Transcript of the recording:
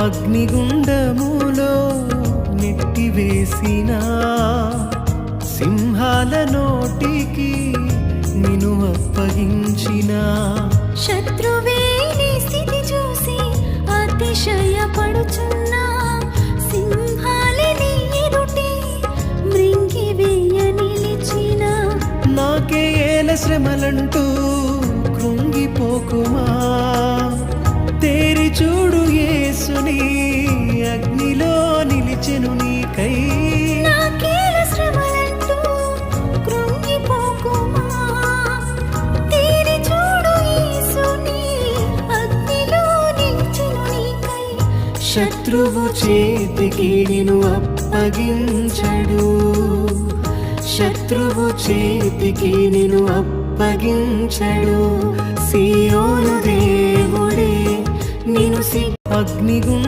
అగ్నిగుండములో నెట్టివేసిన సింహాల నోటికి నిన్ను అప్పగించిన శత్రువే నీ స్థితి చూసి అతిశయపడుచున్నా సింహాలే నీ ఎదుటే మృంగివేయ నిలిచిన నాకే ఏల శ్రమలంటూ కృంగిపోకుమా తేరి చూడు యేసుని అగ్నిలో నిలిచెను నీకై నాకేల శ్రమలంటూ కృంగిపోకుమా తేరి చూడు యేసుని అగ్నిలో నిలిచెను నీకై శత్రువు చేతికి నిన్ను అప్పగించడు శత్రువు చేతికి నిన్ను అప్పగించడు సియోను దేవుడే నిన్ను అగ్నిగుండ